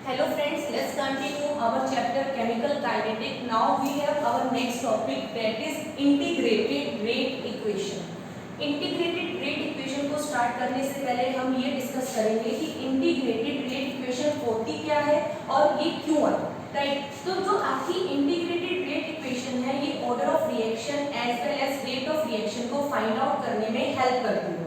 Hello friends, let's continue our chapter chemical kinetic. Now we have our next topic, that is integrated rate equation. Integrated rate equation को start करने से पहले हम ये discuss करेंगे कि इंटीग्रेटेड रेट इक्वेशन होती क्या है और ये क्यों आई, राइट। तो जो आपकी इंटीग्रेटेड रेट इक्वेशन है ये order of reaction as well as rate of reaction को फाइंड आउट करने में हेल्प करती है।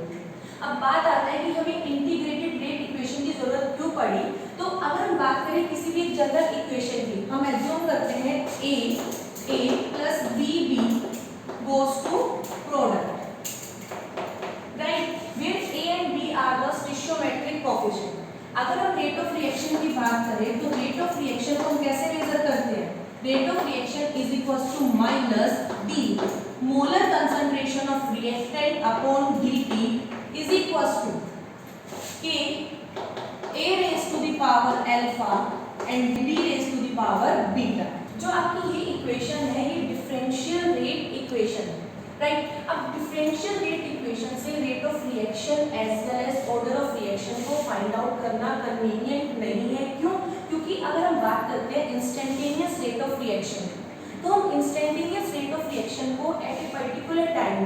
अब बात आता है कि हमें इंटीग्रेटेड रेट इक्वेशन की जरूरत क्यों पड़ी। तो अगर हम बात करें किसी भी जनरल इक्वेशन की, हम एज्यूम करते हैं a plus b goes to product, right, where a and b are the stoichiometric coefficient। अगर हम रेट ऑफ रिएक्शन की बात करें तो रेट ऑफ रिएक्शन को हम कैसे मेजर करते हैं? Rate of reaction is equal to minus D molar concentration of reactant upon dt is equals to k a raised to the power alpha and b raised to the power beta। जो आपकी ये equation है ये differential rate equation है, right. अब differential rate equation से rate of reaction as well as order of reaction को find out करना कन्वीनियंट नहीं है। क्यों? क्योंकि अगर हम बात करते हैं इंस्टेंटेनियस रेट ऑफ रिएक्शन तो हम इंस्टेंटेनियस रेट ऑफ रिएक्शन को at a particular time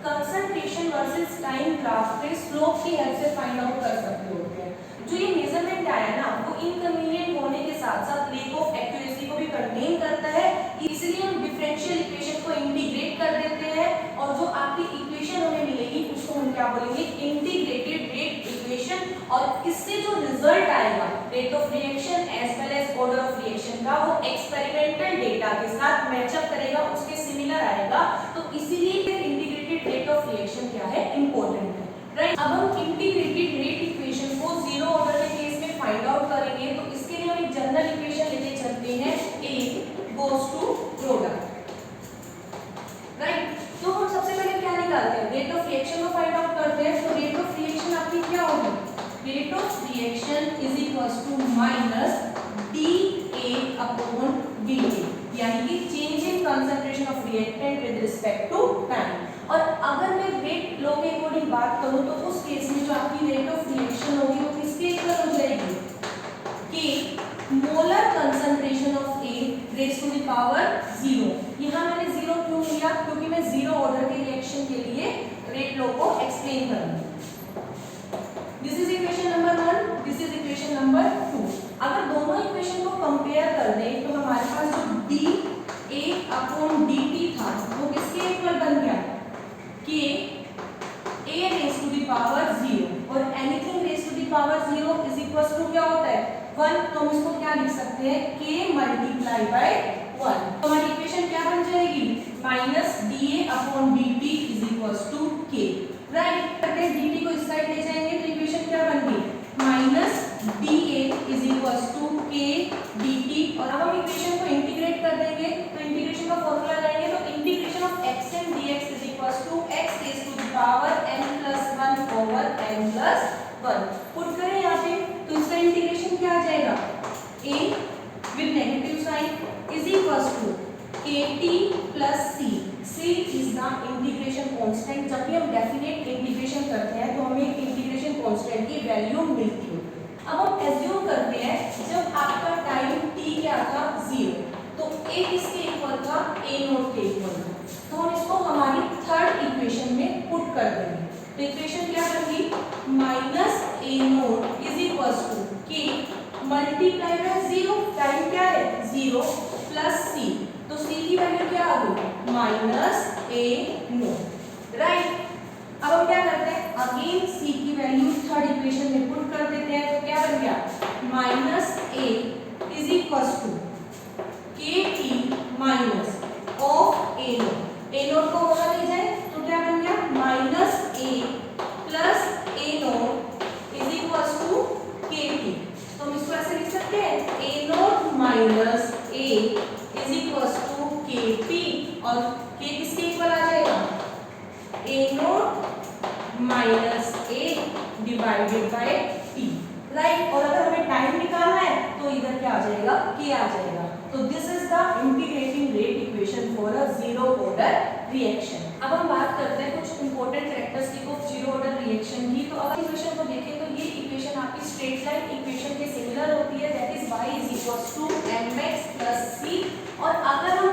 concentration versus time graph पे स्लोप की हेल्प से फाइंड आउट कर सकते होते हैं। जो ये मेजरमेंट आया ना वो इनकन्वीनियंट होने के साथ साथ लेक ऑफ एक्यूरेसी को भी कंटेन करता है, इसलिए हम डिफरेंशियल इक्वेशन को इंटीग्रेट कर देते हैं और जो आपकी इक्वेशन हमें मिलेगी उसको हम क्या बोलेंगे? Integrated rate equation. और इससे जो रिजल्ट आएगा rate of reaction as well as order of reaction का वो एक्सपेरिमेंटल डेटा के साथ मैचअप करेगा, उसके सिमिलर आएगा। तो इसीलिए रेट ऑफ रिएक्शन क्या है? इंपॉर्टेंट है, राइट। अब हम इंटीग्रेटेड रेट इक्वेशन को जीरो ऑर्डर के केस में फाइंड आउट करेंगे तो इसके लिए हम एक जनरल इक्वेशन लेके चलते हैं a goes to product, right. तो हम सबसे पहले क्या निकालते हैं? रेट ऑफ रिएक्शन को फाइंड आउट करते हैं। तो रेट ऑफ रिएक्शन आपकी क्या होगी? Rate of reaction is equals to minus dA upon dt, यानी कि change in concentration of reactant with respect to time. और अगर मैं रेट लॉ के अकॉर्डिंग बात करूं तो उस केस में जो आपकी रेट ऑफ रिएक्शन होगी वो किसके इक्वल हो जाएगी? कि molar concentration of A raise to the power 0। यहाँ मैंने 0 क्यों लिया? क्योंकि मैं जीरो ऑर्डर के रिएक्शन के लिए रेट लॉ को एक्सप्लेन करूंगी। This is equation number 1, this is equation number 2। अगर दोनों इक्वेशन को कंपेयर कर दें तो हमारे पास जो dA अपॉन dt था वो किसके इक्वल बन गया? कि a raised to the power 0 और anything raised to the power 0 is equals to क्या होता है? 1। तो हम इसको क्या लिख सकते हैं? k multiply by 1। तो हमारी इक्वेशन क्या बन जाएगी? Minus dA upon dt is equals to k, right. करके dt को इस साइड ले जाएंगे तो इक्वेशन क्या बन गई? Minus dA is equals to k dt। और अब हम इक्वेशन को इंटीग्रेट कर देंगे तो इंटीग्रेशन का फॉर्मूला लगाएंगे तो integration of x and dx is equals to x raised to the power n plus 1 over n plus 1। Put करें यहाँ पे तो इसका इंटीग्रेशन क्या आ जाएगा? a with negative sign is equals to kt plus c। c is the integration constant। जब भी हम डेफिनेट इंटीग्रेशन करते हैं तो हमें इंटीग्रेशन कांस्टेंट की वैल्यू मिलती है। अब हम एज्यूम करते हैं जब आपका टाइम t क्या था? 0, तो a किसके इक्वल था? a नॉट के इक्वल था। तो हम इसको हमारी थर्ड इक्वेशन में पुट कर देंगे तो इक्वेशन क्या बनेगी? Minus a not is equals to k multiply by 0, time क्या है? 0 प्लस c। तो c की वैल्यू क्या आ गई? Minus a not, right. अब हम क्या करते हैं? अगेन c की वैल्यू थर्ड इक्वेशन में पुट कर देते हैं तो क्या बन गया? Minus a is equals to kt minus of a not. a not को वहां ले जाए तो क्या बन गया? Minus a plus a not is equals to kt। तो हम इसको ऐसे लिख सकते हैं a not minus a is equals to kt और k किसके इक्वल आ जाएगा? a not minus a divided by t, right. और अगर हमें टाइम निकालना है तो इधर क्या आ जाएगा? k आ जाएगा। तो this is the integrating rate equation for a zero order reaction. अब हम बात करते हैं कुछ important characteristic of zero order reaction की। तो अगर इक्वेशन को देखें तो ये इक्वेशन आपकी स्ट्रेट लाइन इक्वेशन के सिमिलर होती है, that is y is equals to mx plus c। और अगर हम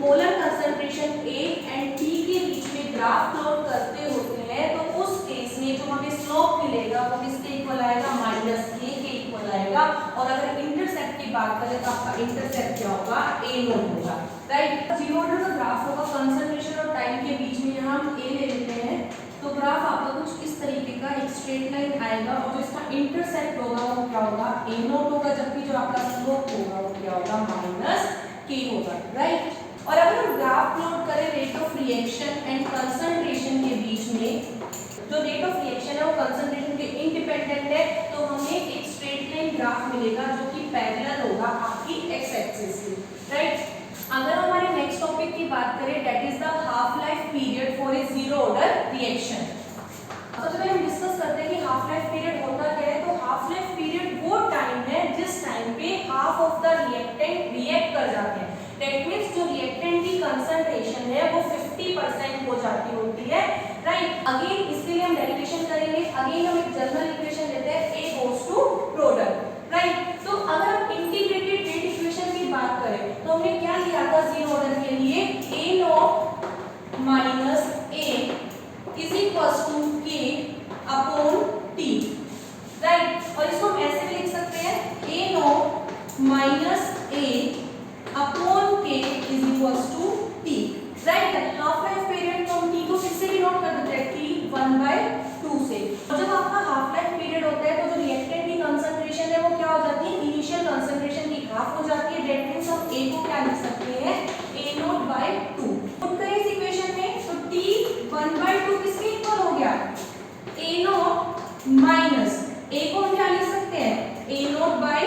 molar concentration A and T के बीच में ग्राफ प्लॉट करते होते हैं तो उस केस में जो हमें स्लोप मिलेगा वो किसके इक्वल आएगा, माइनस k के इक्वल आएगा। और अगर इंटरसेप्ट की बात करें तो आपका इंटरसेप्ट क्या होगा, a नोट होगा, राइट। जीरो ऑर्डर का ग्राफ होगा, कंसंट्रेशन और टाइम के बीच में यहाँ हम a ले लेते हैं, तो ग्राफ आपका कुछ इस तरीके का एक स्ट्रेट लाइन आएगा और जो इसका इंटरसेप्ट होगा वो क्या होगा, a नोट होगा, जबकि जो आपका स्लोप होगा वो क्या होगा, माइनस k होगा, राइट। और अगर हम ग्राफ प्लॉट करें rate of reaction and concentration के बीच में, जो रेट ऑफ रिएक्शन है वो कंसंट्रेशन के इंडिपेंडेंट है, तो हमें एक स्ट्रेट लाइन ग्राफ मिलेगा जो कि पैरेलल होगा आपकी एक्स एक्सिस से, राइट। अगर हमारे नेक्स्ट टॉपिक की बात करें that is the half life period for a zero order reaction. सबसे पहले हम डिस्कस करते हैं कि हाफ लाइफ पीरियड होता क्या है। तो हाफ लाइफ पीरियड वो टाइम है जिस टाइम पे half of the reactant react कर जाते हैं, दैट मींस जो रिएक्टेंट की कंसंट्रेशन है वो 50% हो जाती होती है, राइट। अगेन इसके लिए हम डेरिवेशन करेंगे, अगेन हम एक जनरल इक्वेशन लेते हैं A goes to product, right. तो अगर हम इंटीग्रेटेड रेट इक्वेशन की बात करें तो हमने क्या लिया था जीरो ऑर्डर के लिए, A not minus A is equals to K upon T, right. और इसको हम ऐसे भी लिख सकते हैं A not minus A upon K is equals to T, right. Half life period तो हम T को किससे भी नोट कर देते हैं, T 1/2 से। और जब आपका हाफ लाइफ पीरियड होता है तो जो रिएक्टेंट की कंसंट्रेशन है वो क्या हो जाती है, इनिशियल कंसंट्रेशन की हाफ हो जाती है, दैट मींस हम A को क्या लिख सकते हैं, A नॉट बाय 2। पुट करें इस इक्वेशन में तो T 1/2 किसके इक्वल हो गया, A नॉट माइनस A को हम क्या लिख सकते हैं, A not by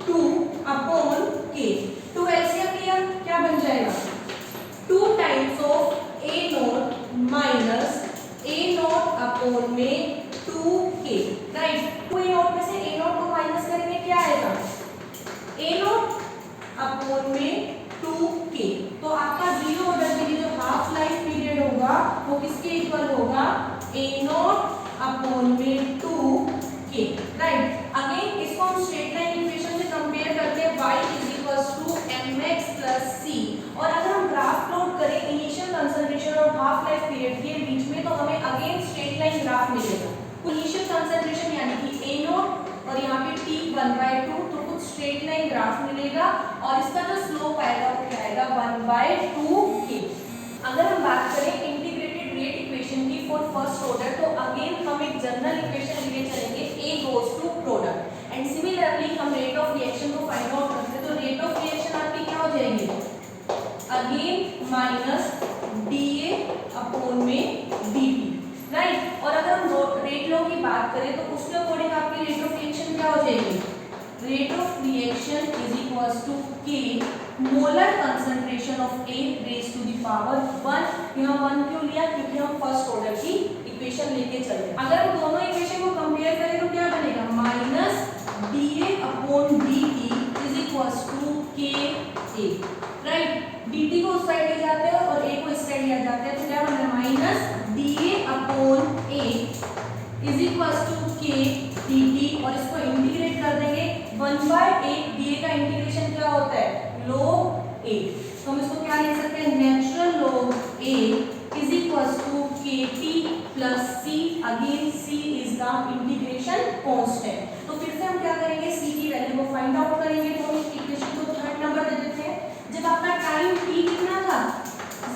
2 upon K। तो एलसीएम लिया क्या बन जाएगा, 2 times of A not minus A not upon में 2K, राइट। तो A नॉट में से A नॉट को माइनस करेंगे क्या आएगा, A नॉट अपॉन में 2K। तो आपका जीरो ऑर्डर के लिए जो हाफ लाइफ पीरियड होगा वो किसके इक्वल होगा, A नॉट अपॉन में 2K, राइट। अगेन इसको हम स्ट्रेट लाइन इक्वेशन से कंपेयर करते हैं, y is equals to mx plus c। और अगर हम ग्राफ प्लॉट करें इनिशियल कंसंट्रेशन और हाफ लाइफ पीरियड के बीच में तो हमें अगेन स्ट्रेट लाइन ग्राफ मिलेगा। इनिशियल कंसंट्रेशन यानी कि a नॉट और यहाँ पे t 1/2, तो कुछ स्ट्रेट लाइन ग्राफ मिलेगा और इसका जो स्लोप आएगा वो क्या आएगा, 1/2k। अगर हम बात करें इंटीग्रेटेड रेट इक्वेशन की फॉर फर्स्ट ऑर्डर तो अगेन हम एक जनरल इक्वेशन लिए चलेंगे, A goes to product and similarly हम रेट ऑफ रिएक्शन को फाइंड आउट करते हैं। तो रेट ऑफ रिएक्शन आपकी क्या हो जाएगी, अगेन माइनस dA अपॉन में dt, राइट। और अगर हम रेट लॉ की बात करें तो उसके अकॉर्डिंग आपकी रेट ऑफ रिएक्शन क्या हो जाएगी, rate of reaction is equals to K molar concentration of A raise to the power 1। यहाँ 1 क्यों लिया, क्योंकि हम फर्स्ट ऑर्डर की इक्वेशन लेके चल रहे हैं। अगर हम दोनों इक्वेशन को कंपेयर करें तो क्या बनेगा, minus dA upon dt is equals to KA, right. dt को उस साइड ले जाते हैं और A को इस साइड ले जाते हैं, तो क्या बनेगा, minus dA upon A is equals to K dt। और इसको इंटीग्रेट कर देंगे, 1/8 dA का इंटीग्रेशन क्या होता है, log A। तो हम इसको क्या लिख सकते हैं, natural log A is equals to KT plus C। Again C is the integration constant. तो फिर से हम क्या करेंगे, C की वैल्यू को फाइंड आउट करेंगे। तो हम इस इक्वेशन को थर्ड नंबर दे देते हैं। जब आपका टाइम t कितना था,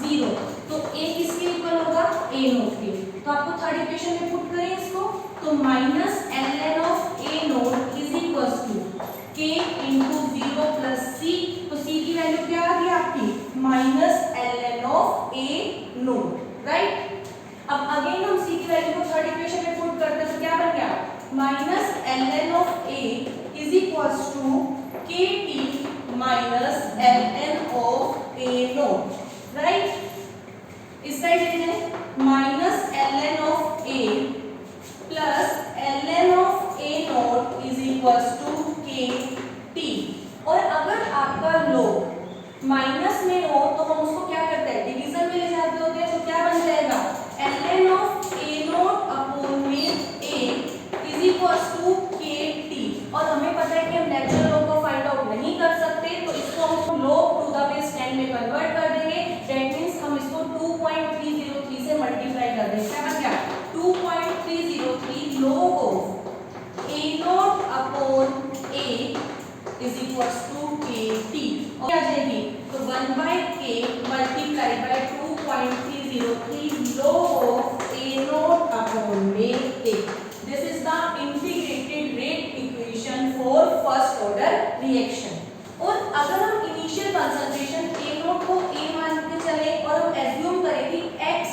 0, तो A किसके इक्वल होगा, A नॉट के। तो आपको थर्ड इक्वेशन में पुट करें इसको, तो minus ln of A not is equals to K into 0 plus C। तो C की वैल्यू क्या आ गई आपकी, minus ln of A not, right. अब अगेन हम C की वैल्यू को थर्ड इक्वेशन में पुट करते हैं, तो क्या बन गया, minus ln of A is equals to KT minus ln of A not, right. इस साइड ले जाए, minus ln of A plus ln of A not is equals to KT। और अगर आपका लॉग माइनस में हो तो हम उसको क्या करते हैं, डिवीजन में ले जाते होते हैं, तो क्या बन जाएगा, ln of A not upon में रिएक्शन। और अगर हम इनिशियल कंसंट्रेशन ए नोट को ए मान के चले और हम एज्यूम करें कि एक्स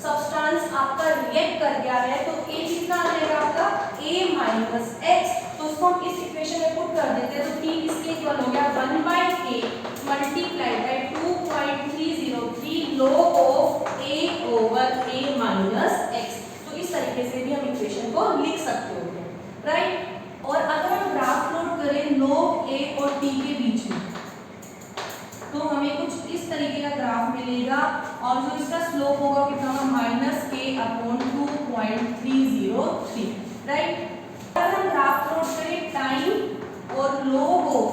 सब्सटेंस आपका रिएक्ट कर गया है, तो ए कितना आ जाएगा आपका a माइनस एक्स। तो उसको हम इस इक्वेशन में पुट कर देते हैं, तो t किसके इक्वल हो गया 1/k multiplied by 2.303 log of a over a minus x. तो इस तरीके से भी हम इक्वेशन को लिख सकते हो, राइट। और अगर हम ग्राफ प्लॉट करें log a और t के बीच में, तो हमें कुछ इस तरीके का ग्राफ मिलेगा और जो इसका स्लोप होगा कितना होगा -k/2.303, राइट। अगर हम ग्राफ प्लॉट करें टाइम और log of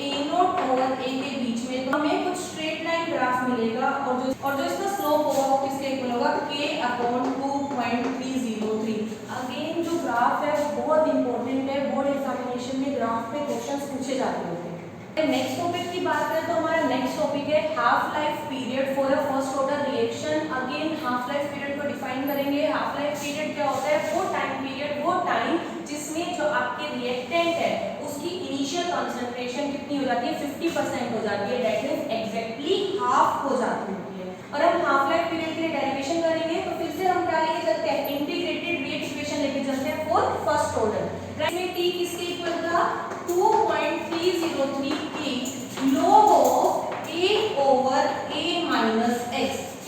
a not over a के बीच में, तो हमें कुछ स्ट्रेट लाइन ग्राफ मिलेगा और जो इसका स्लोप होगा वो किसके इक्वल होगा k/2.303। अगेन जो ग्राफ है वो बहुत इंपॉर्टेंट है, बोर्ड एग्जामिनेशन में ग्राफ पे क्वेश्चंस पूछे जाते होते हैं। नेक्स्ट टॉपिक की बात करें तो हमारा नेक्स्ट टॉपिक है half life period for a first order reaction. Again half life period को डिफाइन करेंगे। हाफ लाइफ पीरियड क्या होता है, वो टाइम पीरियड, वो टाइम जिसमें जो आपके रिएक्टेंट है उसकी इनिशियल कंसंट्रेशन कितनी हो जाती है 50% हो जाती है, दैट मींस एग्जैक्टली हाफ हो जाती है। और हम हाफ लाइफ पीरियड के लिए डेरिवेशन करेंगे, तो फिर से हम क्या लेके चलते हैं इंटीग्रेटेड रेट इक्वेशन लेके चलते हैं फॉर फर्स्ट ऑर्डर। इसमें t किसके इक्वल था 2.303 k log of a over a minus x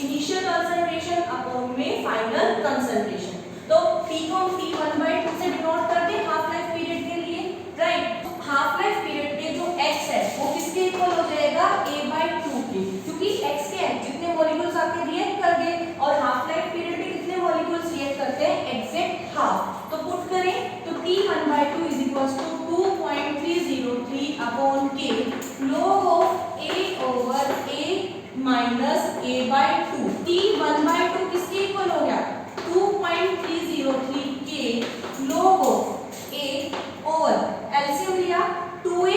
initial concentration upon में फाइनल कंसंट्रेशन। तो t को हम t1/2 से डिनोट कर दे हाफ लाइफ पीरियड के लिए, राइट। हाफ लाइफ पीरियड के जो x है वो किसके इक्वल हो जाएगा a/2 के, क्योंकि x के जितने मॉलिक्यूल्स आपके रिएक्ट कर गए और हाफ लाइफ पीरियड में कितने मॉलिक्यूल्स रिएक्ट करते हैं एग्जैक्ट हाफ। तो पुट करें तो t1/2 is equals to 2.303 upon k log of a over a minus a/2। t1/2 किसके इक्वल हो गया 2.303 k log of a over LCM लिया 2a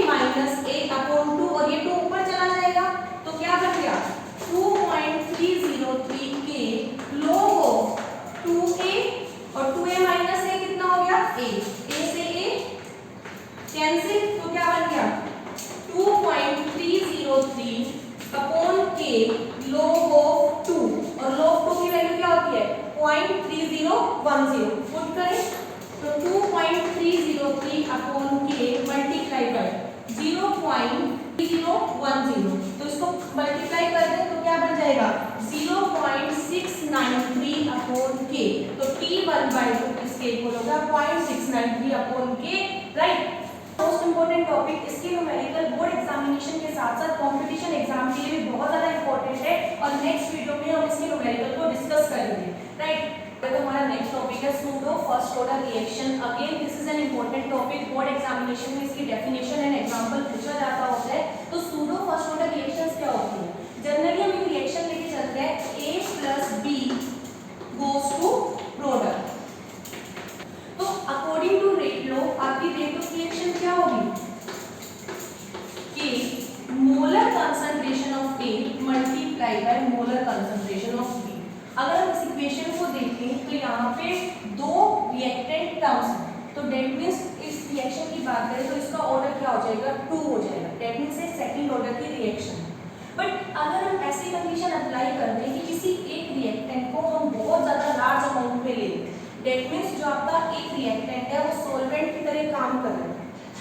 माइनस a अपॉन 2 और ये 2 ऊपर चला जाएगा तो क्या बन गया 2.303 k log ऑफ 2a और 2a माइनस a कितना हो गया a से a कैंसिल, तो क्या बन गया 2.303 अपॉन k log ऑफ 2 और log 2 की वैल्यू क्या होती है 0.3010। पुट करें तो 2.303 अपॉन k मल्टीप्लाई बाय 0.3010, तो इसको मल्टीप्लाई कर दें तो क्या बन जाएगा 0.693 अपॉन k। तो t1/2 किसके इक्वल होगा 0.693 upon k, right. Most important topic, इसके न्यूमेरिकल बोर्ड एग्जामिनेशन के साथ साथ कंपटीशन एग्जाम के लिए भी बहुत ज्यादा इंपॉर्टेंट है और नेक्स्ट वीडियो में हम इसके न्यूमेरिकल को डिस्कस करेंगे, राइट। तो हमारा नेक्स्ट टॉपिक है pseudo first order reaction. Again this is an important topic, board examination में इसकी डेफिनेशन एंड एग्जांपल पूछा जाता होता है। तो सूडो फर्स्ट ऑर्डर रिएक्शंस क्या होती है, जनरली हम एक रिएक्शन लेके चलते हैं a + b goes to product. तो अकॉर्डिंग टू रेट लॉ आपकी रेट ऑफ रिएक्शन क्या होगी कि molar concentration of A multiply by molar concentration of B। अगर हम इस इक्वेशन को देखें तो यहाँ पे दो रिएक्टेंट टर्म्स हैं, तो दैट मींस इस रिएक्शन की बात करें तो इसका ऑर्डर क्या हो जाएगा 2 हो जाएगा, दैट मींस ये सेकंड ऑर्डर की रिएक्शन। बट अगर हम ऐसी कंडीशन अप्लाई कर दें कि किसी एक रिएक्टेंट को हम बहुत ज्यादा लार्ज अमाउंट में ले लें, दैट मींस जो आपका एक रिएक्टेंट है वो सॉल्वेंट की तरह काम कर रहा है,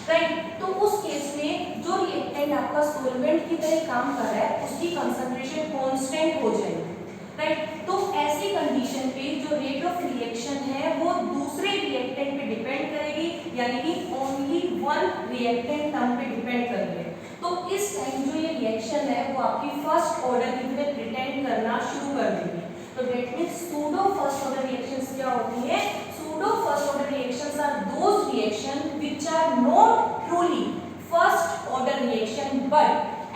राइट। तो उस केस में जो रिएक्टेंट आपका सॉल्वेंट की तरह काम कर रहा है उसकी कंसंट्रेशन कांस्टेंट हो जाएगी, राइट। तो ऐसी कंडीशन पे जो रेट ऑफ रिएक्शन है वो दूसरे रिएक्टेंट पे डिपेंड करेगी, यानी कि ओनली वन रिएक्टेंट टर्म पे डिपेंड करेगी। तो इस टाइम जो ये रिएक्शन है वो आपकी फर्स्ट ऑर्डर की तरह प्रिटेंड करना शुरू कर देगी। तो that means pseudo first order reactions क्या होती है, pseudo first order reactions are those reaction which are not truly first order reaction but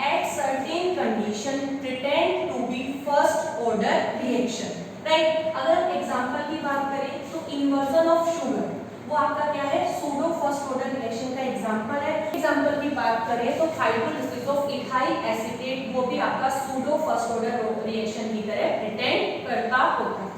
at certain condition pretend to be first order reaction, right। अगर हम example की बात करें तो inversion of sugar वो आपका क्या है सूडो फर्स्ट ऑर्डर रिएक्शन का एग्जांपल है। एग्जांपल की बात करें तो हाइड्रोलिसिस ऑफ इथाइल एसीटेट वो भी आपका सूडो फर्स्ट ऑर्डर रिएक्शन की तरह प्रिटेंड करता होता है।